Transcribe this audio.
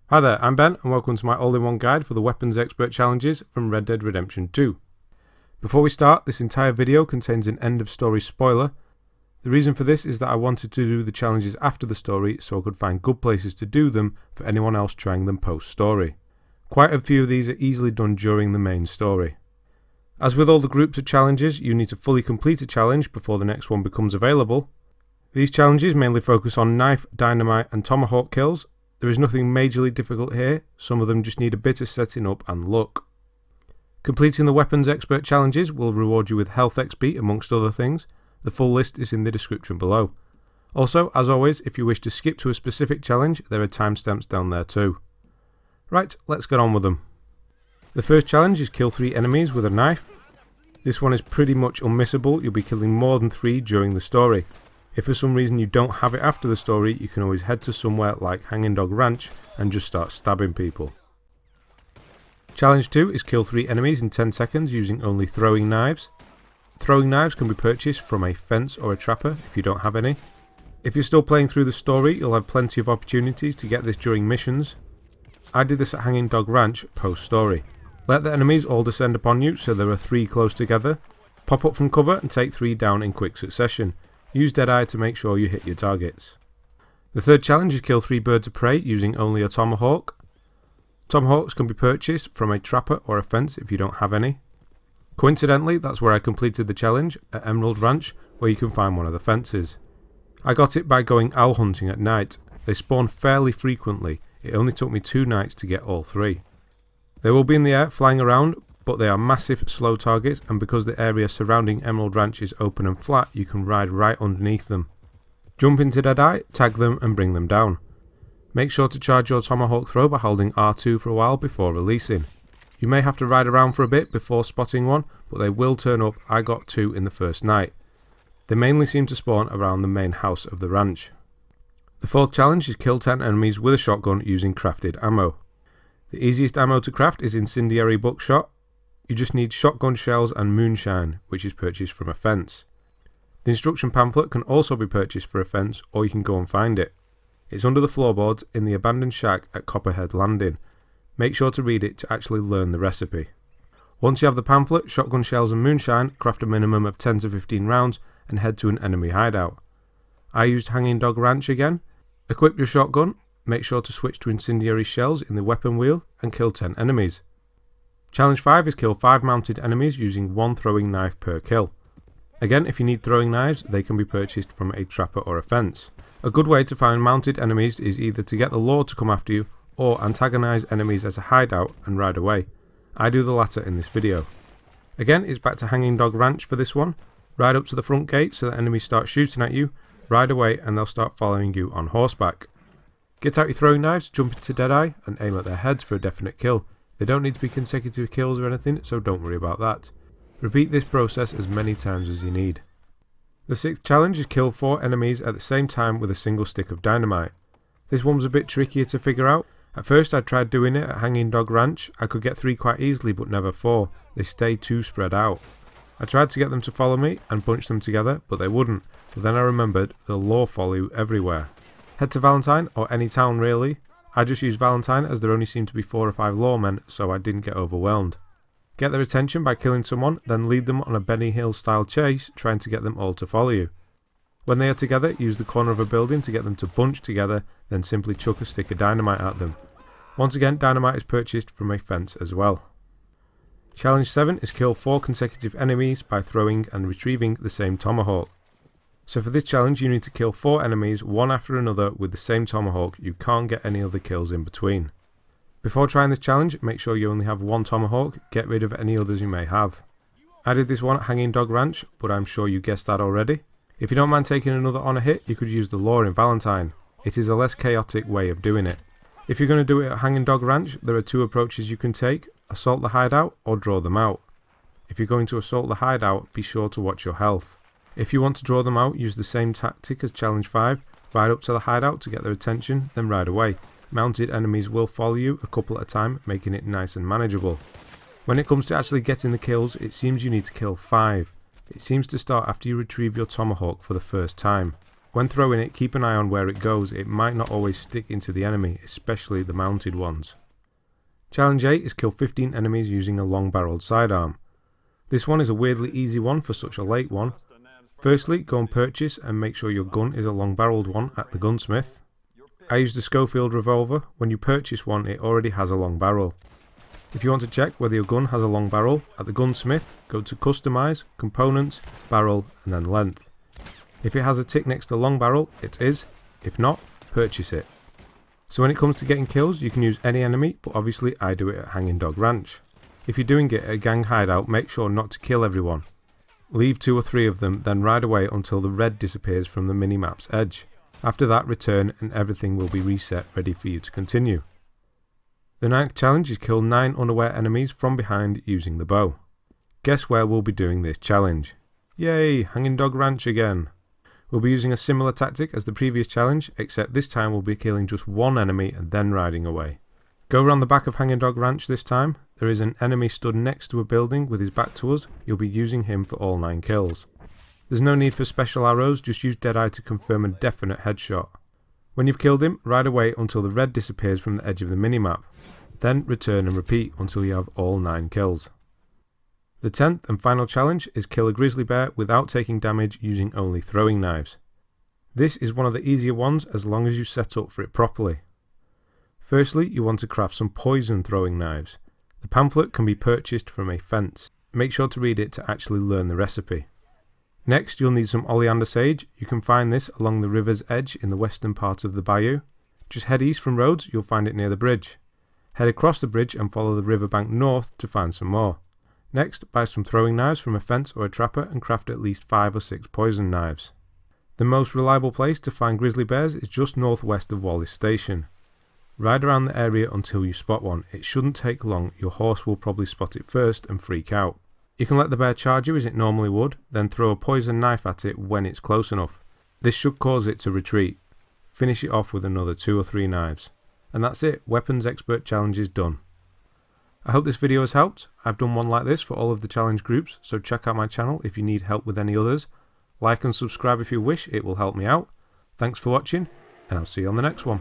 Hi there, I'm Ben and welcome to my all-in-one guide for the weapons expert challenges from Red Dead Redemption 2. Before we start, this entire video contains an end of story spoiler. The reason for this is that I wanted to do the challenges after the story so I could find good places to do them for anyone else trying them post-story. Quite a few of these are easily done during the main story. As with all the groups of challenges, you need to fully complete a challenge before the next one becomes available. These challenges mainly focus on knife, dynamite and tomahawk kills. There is nothing majorly difficult here, some of them just need a bit of setting up and luck. Completing the weapons expert challenges will reward you with health XP amongst other things. The full list is in the description below. Also, as always, if you wish to skip to a specific challenge, there are timestamps down there too. Right, let's get on with them. The first challenge is kill 3 enemies with a knife. This one is pretty much unmissable, you'll be killing more than 3 during the story. If for some reason you don't have it after the story, you can always head to somewhere like Hanging Dog Ranch and just start stabbing people. Challenge 2 is kill 3 enemies in 10 seconds using only throwing knives. Throwing knives can be purchased from a fence or a trapper if you don't have any. If you're still playing through the story, you'll have plenty of opportunities to get this during missions. I did this at Hanging Dog Ranch post-story. Let the enemies all descend upon you so there are 3 close together. Pop up from cover and take 3 down in quick succession. Use Deadeye to make sure you hit your targets. The third challenge is kill 3 birds of prey using only a tomahawk. Tomahawks can be purchased from a trapper or a fence if you don't have any. Coincidentally, that's where I completed the challenge, at Emerald Ranch, where you can find one of the fences. I got it by going owl hunting at night. They spawn fairly frequently. It only took me 2 nights to get all 3. They will be in the air flying around, but they are massive slow targets, and because the area surrounding Emerald Ranch is open and flat, you can ride right underneath them. Jump into Deadeye, tag them and bring them down. Make sure to charge your tomahawk throw by holding R2 for a while before releasing. You may have to ride around for a bit before spotting one, but they will turn up. I got 2 in the first night. They mainly seem to spawn around the main house of the ranch. The fourth challenge is kill 10 enemies with a shotgun using crafted ammo. The easiest ammo to craft is incendiary buckshot. You just need shotgun shells and moonshine, which is purchased from a fence. The instruction pamphlet can also be purchased for a fence, or you can go and find it. It's under the floorboards in the abandoned shack at Copperhead Landing. Make sure to read it to actually learn the recipe. Once you have the pamphlet, shotgun shells and moonshine, craft a minimum of 10 to 15 rounds and head to an enemy hideout. I used Hanging Dog Ranch again. Equip your shotgun, make sure to switch to incendiary shells in the weapon wheel and kill 10 enemies. Challenge 5 is kill 5 mounted enemies using 1 throwing knife per kill. Again, if you need throwing knives, they can be purchased from a trapper or a fence. A good way to find mounted enemies is either to get the law to come after you or antagonize enemies at a hideout and ride away. I do the latter in this video. Again, it's back to Hanging Dog Ranch for this one. Ride up to the front gate so that enemies start shooting at you, ride away and they'll start following you on horseback. Get out your throwing knives, jump into Deadeye and aim at their heads for a definite kill. They don't need to be consecutive kills or anything, so don't worry about that. Repeat this process as many times as you need. The 6th challenge is kill 4 enemies at the same time with a single stick of dynamite. This one was a bit trickier to figure out. At first I tried doing it at Hanging Dog Ranch. I could get 3 quite easily but never 4. They stayed too spread out. I tried to get them to follow me and bunch them together, but they wouldn't. But then I remembered they'll law follow you everywhere. Head to Valentine, or any town really. I just used Valentine as there only seemed to be 4 or 5 lawmen, so I didn't get overwhelmed. Get their attention by killing someone, then lead them on a Benny Hill style chase, trying to get them all to follow you. When they are together, use the corner of a building to get them to bunch together, then simply chuck a stick of dynamite at them. Once again, dynamite is purchased from a fence as well. Challenge 7 is kill 4 consecutive enemies by throwing and retrieving the same tomahawk. So for this challenge you need to kill 4 enemies one after another with the same tomahawk. You can't get any other kills in between. Before trying this challenge, make sure you only have 1 tomahawk, get rid of any others you may have. I did this one at Hanging Dog Ranch, but I'm sure you guessed that already. If you don't mind taking another honor hit, you could use the law in Valentine. It is a less chaotic way of doing it. If you're going to do it at Hanging Dog Ranch, there are 2 approaches you can take: assault the hideout or draw them out. If you're going to assault the hideout, be sure to watch your health. If you want to draw them out, use the same tactic as Challenge 5, ride up to the hideout to get their attention, then ride away. Mounted enemies will follow you a couple at a time, making it nice and manageable. When it comes to actually getting the kills, it seems you need to kill 5. It seems to start after you retrieve your tomahawk for the first time. When throwing it, keep an eye on where it goes. It might not always stick into the enemy, especially the mounted ones. Challenge 8 is kill 15 enemies using a long-barreled sidearm. This one is a weirdly easy one for such a late one. Firstly, go and purchase and make sure your gun is a long-barreled one at the gunsmith. I used the Schofield revolver. When you purchase one, it already has a long barrel. If you want to check whether your gun has a long barrel, at the gunsmith, go to Customize, Components, Barrel, and then Length. If it has a tick next to long barrel, it is. If not, purchase it. So when it comes to getting kills, you can use any enemy, but obviously I do it at Hanging Dog Ranch. If you're doing it at a gang hideout, make sure not to kill everyone. Leave 2 or 3 of them, then ride away until the red disappears from the minimap's edge. After that, return and everything will be reset, ready for you to continue. The 9th challenge is kill 9 unaware enemies from behind using the bow. Guess where we'll be doing this challenge? Yay, Hanging Dog Ranch again. We'll be using a similar tactic as the previous challenge, except this time we'll be killing just 1 enemy and then riding away. Go around the back of Hanging Dog Ranch this time. There is an enemy stood next to a building with his back to us. You'll be using him for all 9 kills. There's no need for special arrows, just use Deadeye to confirm a definite headshot. When you've killed him, ride away until the red disappears from the edge of the minimap. Then return and repeat until you have all 9 kills. The 10th and final challenge is kill a grizzly bear without taking damage using only throwing knives. This is one of the easier ones as long as you set up for it properly. Firstly, you want to craft some poison throwing knives. The pamphlet can be purchased from a fence. Make sure to read it to actually learn the recipe. Next, you'll need some oleander sage. You can find this along the river's edge in the western part of the bayou. Just head east from Rhodes, you'll find it near the bridge. Head across the bridge and follow the riverbank north to find some more. Next, buy some throwing knives from a fence or a trapper and craft at least 5 or 6 poison knives. The most reliable place to find grizzly bears is just northwest of Wallace Station. Ride around the area until you spot one. It shouldn't take long, your horse will probably spot it first and freak out. You can let the bear charge you as it normally would, then throw a poison knife at it when it's close enough. This should cause it to retreat. Finish it off with another 2 or 3 knives. And that's it, Weapons Expert Challenge is done. I hope this video has helped. I've done one like this for all of the challenge groups, so check out my channel if you need help with any others. Like and subscribe if you wish, it will help me out. Thanks for watching, and I'll see you on the next one.